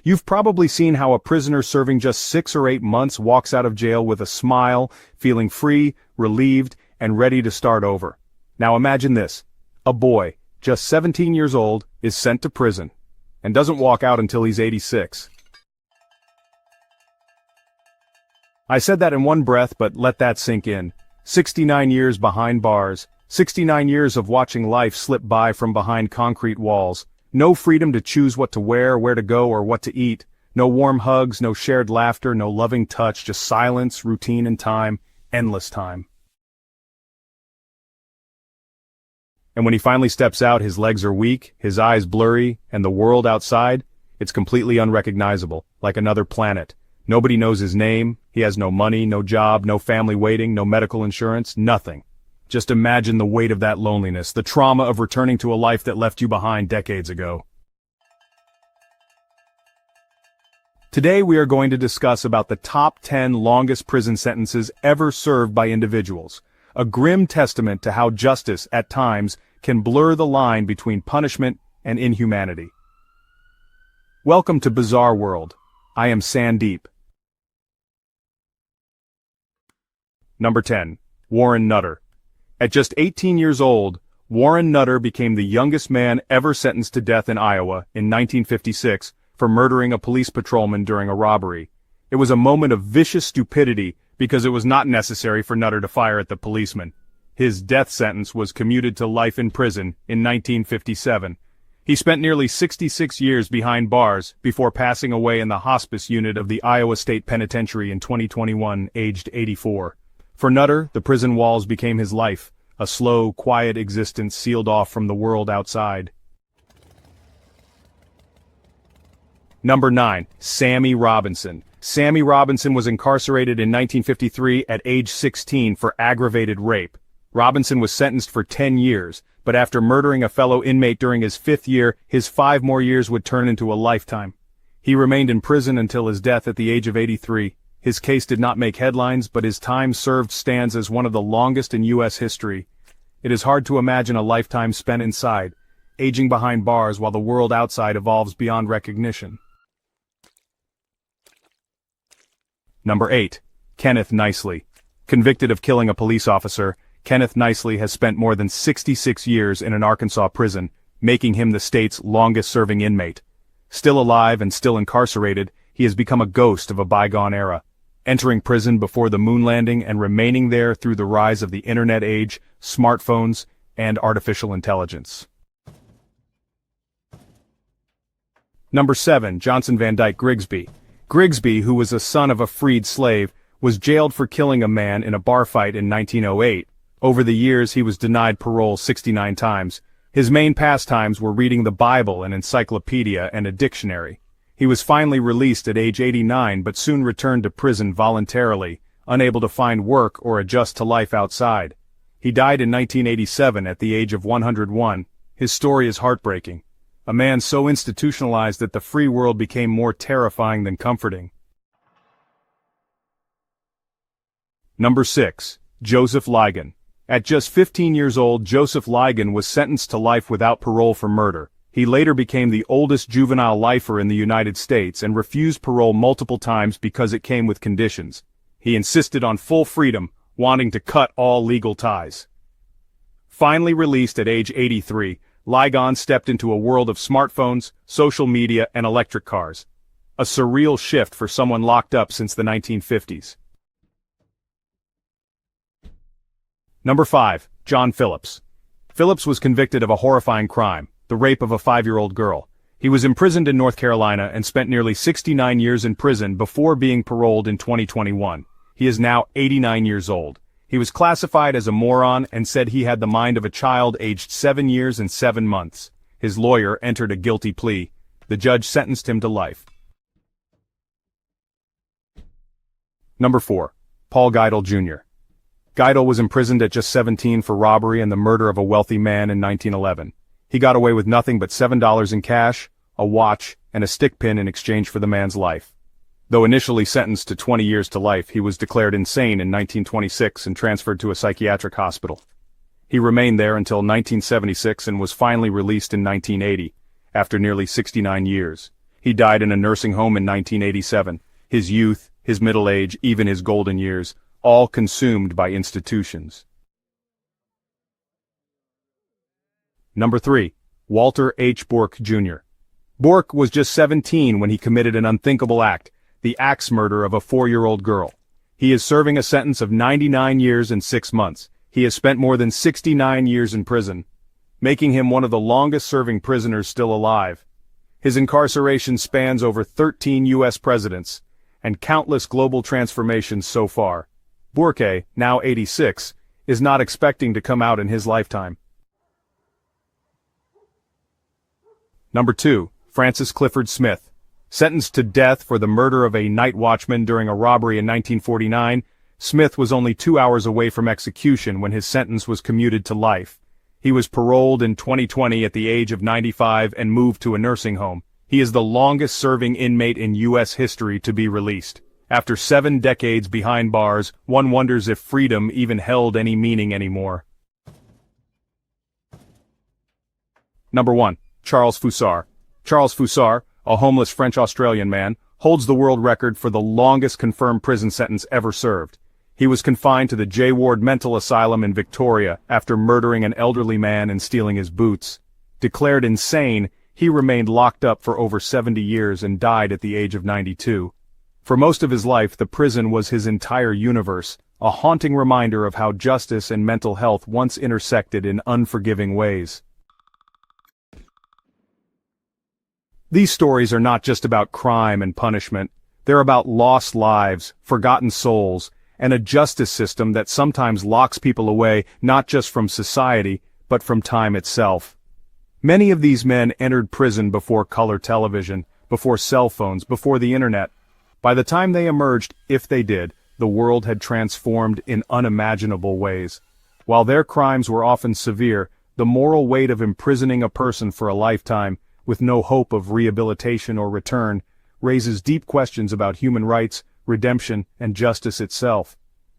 You've probably seen how a prisoner serving just 6 or 8 months walks out of jail with a smile, feeling free, relieved, and ready to start over. Now imagine this. A boy, just 17 years old, is sent to prison, and doesn't walk out until he's 86. I said that in one breath, but let that sink in. 69 years behind bars, 69 years of watching life slip by from behind concrete walls. No freedom to choose what to wear, where to go, or what to eat. No warm hugs, no shared laughter, no loving touch, just silence, routine and time, endless time. And when he finally steps out, his legs are weak, his eyes blurry, and the world outside, it's completely unrecognizable, like another planet. Nobody knows his name, he has no money, no job, no family waiting, no medical insurance, nothing. Just imagine the weight of that loneliness, the trauma of returning to a life that left you behind decades ago. Today we are going to discuss about the top 10 longest prison sentences ever served by individuals. A grim testament to how justice, at times, can blur the line between punishment and inhumanity. Welcome to Bizarre World. I am Sandeep. Number 10. Warren Nutter. At just 18 years old, Warren Nutter became the youngest man ever sentenced to death in Iowa in 1956 for murdering a police patrolman during a robbery. It was a moment of vicious stupidity because it was not necessary for Nutter to fire at the policeman. His death sentence was commuted to life in prison in 1957. He spent nearly 66 years behind bars before passing away in the hospice unit of the Iowa State Penitentiary in 2021, aged 84. For Nutter, the prison walls became his life, a slow, quiet existence sealed off from the world outside. Number 9. Sammy Robinson. Sammy Robinson was incarcerated in 1953 at age 16 for aggravated rape. Robinson was sentenced for 10 years, but after murdering a fellow inmate during his 5th year, his 5 more years would turn into a lifetime. He remained in prison until his death at the age of 83. His case did not make headlines, but his time served stands as one of the longest in U.S. history. It is hard to imagine a lifetime spent inside, aging behind bars while the world outside evolves beyond recognition. Number 8. Kenneth Nicely. Convicted of killing a police officer, Kenneth Nicely has spent more than 66 years in an Arkansas prison, making him the state's longest-serving inmate. Still alive and still incarcerated, he has become a ghost of a bygone era, entering prison before the moon landing and remaining there through the rise of the internet age, smartphones, and artificial intelligence. Number 7. Johnson Van Dyke Grigsby. Grigsby, who was a son of a freed slave, was jailed for killing a man in a bar fight in 1908. Over the years he was denied parole 69 times. His main pastimes were reading the Bible, an encyclopedia, and a dictionary. He was finally released at age 89 but soon returned to prison voluntarily, unable to find work or adjust to life outside. He died in 1987 at the age of 101. His story is heartbreaking. A man so institutionalized that the free world became more terrifying than comforting. Number 6. Joseph Ligon. At just 15 years old, Joseph Ligon was sentenced to life without parole for murder. He later became the oldest juvenile lifer in the United States and refused parole multiple times because it came with conditions. He insisted on full freedom, wanting to cut all legal ties. Finally released at age 83, Ligon stepped into a world of smartphones, social media, and electric cars. A surreal shift for someone locked up since the 1950s. Number 5. John Phillips. Phillips was convicted of a horrifying crime, the rape of a 5-year-old girl. He was imprisoned in North Carolina and spent nearly 69 years in prison before being paroled in 2021. He is now 89 years old. He was classified as a moron and said he had the mind of a child aged 7 years and 7 months. His lawyer entered a guilty plea. The judge sentenced him to life. Number 4. Paul Geidel Jr. Geidel was imprisoned at just 17 for robbery and the murder of a wealthy man in 1911. He got away with nothing but $7 in cash, a watch, and a stick pin in exchange for the man's life. Though initially sentenced to 20 years to life, he was declared insane in 1926 and transferred to a psychiatric hospital. He remained there until 1976 and was finally released in 1980, after nearly 69 years. He died in a nursing home in 1987. His youth, his middle age, even his golden years, all consumed by institutions. Number 3. Walter H. Bork, Jr. Bork was just 17 when he committed an unthinkable act, the axe murder of a 4-year-old girl. He is serving a sentence of 99 years and 6 months. He has spent more than 69 years in prison, making him one of the longest-serving prisoners still alive. His incarceration spans over 13 U.S. presidents, and countless global transformations so far. Bork, now 86, is not expecting to come out in his lifetime. Number 2. Francis Clifford Smith. Sentenced to death for the murder of a night watchman during a robbery in 1949, Smith was only 2 hours away from execution when his sentence was commuted to life. He was paroled in 2020 at the age of 95 and moved to a nursing home. He is the longest-serving inmate in U.S. history to be released. After 7 decades behind bars, one wonders if freedom even held any meaning anymore. Number 1. Charles Foussard. Charles Foussard, a homeless French-Australian man, holds the world record for the longest confirmed prison sentence ever served. He was confined to the J. Ward Mental Asylum in Victoria after murdering an elderly man and stealing his boots. Declared insane, he remained locked up for over 70 years and died at the age of 92. For most of his life, the prison was his entire universe, a haunting reminder of how justice and mental health once intersected in unforgiving ways. These stories are not just about crime and punishment. They're about lost lives, forgotten souls, and a justice system that sometimes locks people away not just from society, but from time itself. Many of these men entered prison before color television, before cell phones, before the internet. By the time they emerged, if they did, the world had transformed in unimaginable ways. While their crimes were often severe, the moral weight of imprisoning a person for a lifetime, with no hope of rehabilitation or return, raises deep questions about human rights, redemption, and justice itself.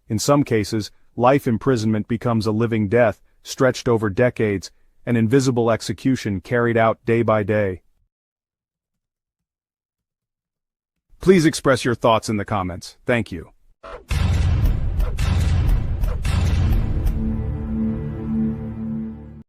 In some cases, life imprisonment becomes a living death, stretched over decades, an invisible execution carried out day by day. Please express your thoughts in the comments. Thank you.